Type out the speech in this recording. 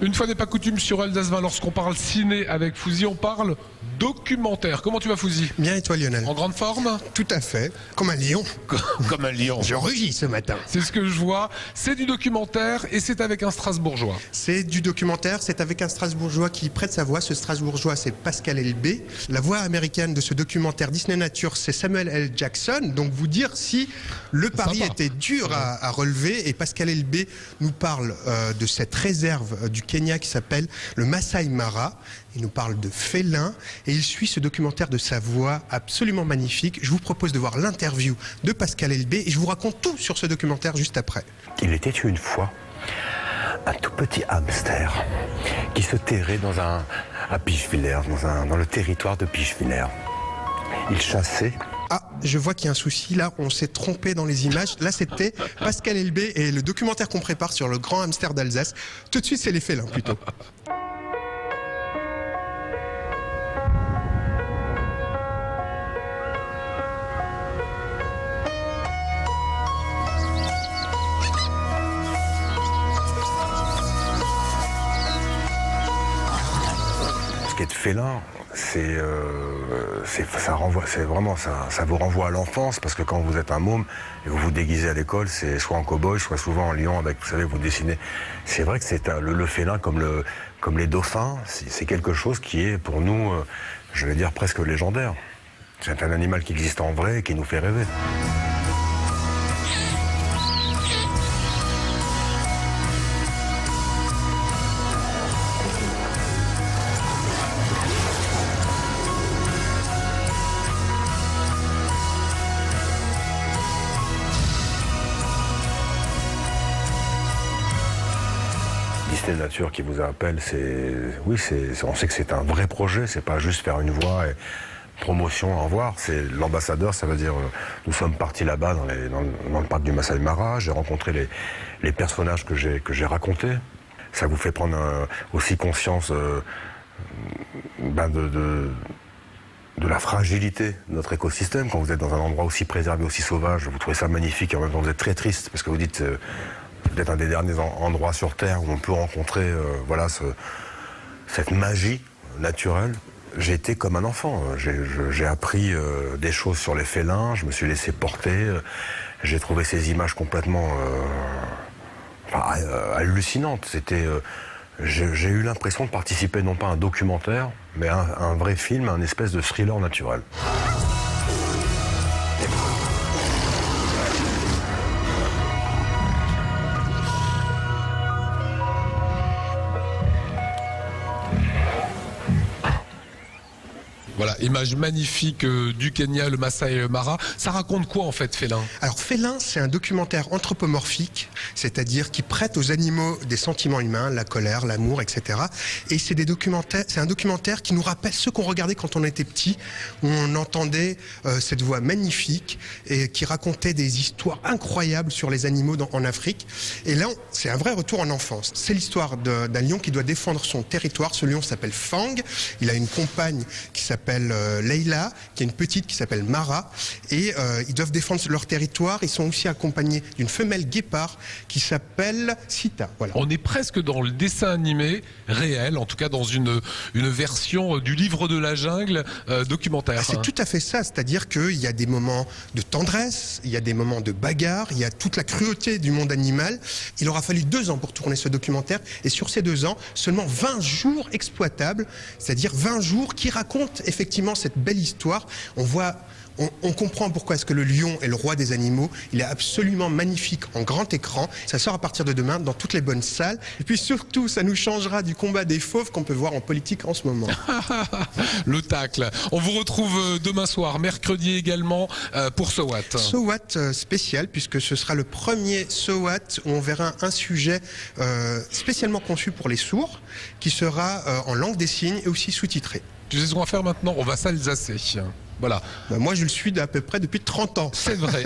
Une fois n'est pas coutume sur Alsace 20, lorsqu'on parle ciné avec Fouzi, on parle documentaire. Comment tu vas, Fouzi? Bien, et toi, Lionel? En grande forme? Tout à fait. Comme un lion. Comme un lion. Je rugis ce matin. C'est ce que je vois. C'est du documentaire et c'est avec un Strasbourgeois. C'est du documentaire, c'est avec un Strasbourgeois qui prête sa voix. Ce Strasbourgeois, c'est Pascal Elbé. La voix américaine de ce documentaire Disney Nature, c'est Samuel L. Jackson. Donc vous dire si le pari était dur à relever. Et Pascal Elbé nous parle de cette réserve du Kenya qui s'appelle le Masai Mara. Il nous parle de félins et il suit ce documentaire de sa voix absolument magnifique. Je vous propose de voir l'interview de Pascal Elbé et je vous raconte tout sur ce documentaire juste après. Il était une fois un tout petit hamster qui se terrait à Pichevillers, dans le territoire de Pichevillers. Il chassait. Ah, je vois qu'il y a un souci, là, on s'est trompé dans les images. Là, c'était Pascal Elbé et le documentaire qu'on prépare sur le grand hamster d'Alsace. Tout de suite, c'est les félins, plutôt. Ce qui est de félin, ça vous renvoie à l'enfance, parce que quand vous êtes un môme et vous vous déguisez à l'école, c'est soit en cow-boy, soit souvent en lion, avec, vous savez, vous dessinez. C'est vrai que c'est le félin comme les dauphins, c'est quelque chose qui est pour nous, je vais dire presque légendaire. C'est un animal qui existe en vrai et qui nous fait rêver. Disney Nature qui vous appelle, on sait que c'est un vrai projet, c'est pas juste faire une voix et promotion, au revoir. C'est l'ambassadeur, ça veut dire nous sommes partis là-bas dans le parc du Masai Mara, j'ai rencontré les personnages que j'ai racontés. Ça vous fait prendre aussi conscience de la fragilité de notre écosystème. Quand vous êtes dans un endroit aussi préservé, aussi sauvage, vous trouvez ça magnifique et en même temps vous êtes très triste parce que vous dites peut-être un des derniers endroits sur Terre où on peut rencontrer cette magie naturelle. J'ai été comme un enfant. J'ai appris des choses sur les félins, je me suis laissé porter. J'ai trouvé ces images complètement hallucinantes. J'ai eu l'impression de participer non pas à un documentaire, mais à un vrai film, un espèce de thriller naturel. Voilà, image magnifique du Kenya, le Masai Mara. Ça raconte quoi en fait, Félin? Alors Félin, c'est un documentaire anthropomorphique, c'est-à-dire qui prête aux animaux des sentiments humains, la colère, l'amour, etc. Et c'est un documentaire qui nous rappelle ce qu'on regardait quand on était petit, où on entendait cette voix magnifique et qui racontait des histoires incroyables sur les animaux en Afrique. Et là, c'est un vrai retour en enfance. C'est l'histoire d'un lion qui doit défendre son territoire. Ce lion s'appelle Fang. Il a une compagne qui s'appelle Leila, qui est une petite qui s'appelle Mara, et ils doivent défendre leur territoire. Ils sont aussi accompagnés d'une femelle guépard qui s'appelle Sita. Voilà. On est presque dans le dessin animé réel, en tout cas dans une version du livre de la jungle documentaire. C'est tout à fait ça, c'est-à-dire qu'il y a des moments de tendresse, il y a des moments de bagarre, il y a toute la cruauté du monde animal. Il aura fallu 2 ans pour tourner ce documentaire, et sur ces 2 ans, seulement 20 jours exploitables, c'est-à-dire 20 jours qui racontent effectivement cette belle histoire. On comprend pourquoi est-ce que le lion est le roi des animaux. Il est absolument magnifique en grand écran. Ça sort à partir de demain dans toutes les bonnes salles. Et puis surtout, ça nous changera du combat des fauves qu'on peut voir en politique en ce moment. Le tacle. On vous retrouve demain soir, mercredi également, pour So What. So What spécial, puisque ce sera le premier So What où on verra un sujet spécialement conçu pour les sourds, qui sera en langue des signes et aussi sous-titré. Tu sais ce qu'on va faire maintenant? On va s'alsacer. Voilà. Moi, je le suis d'à peu près depuis 30 ans. C'est vrai.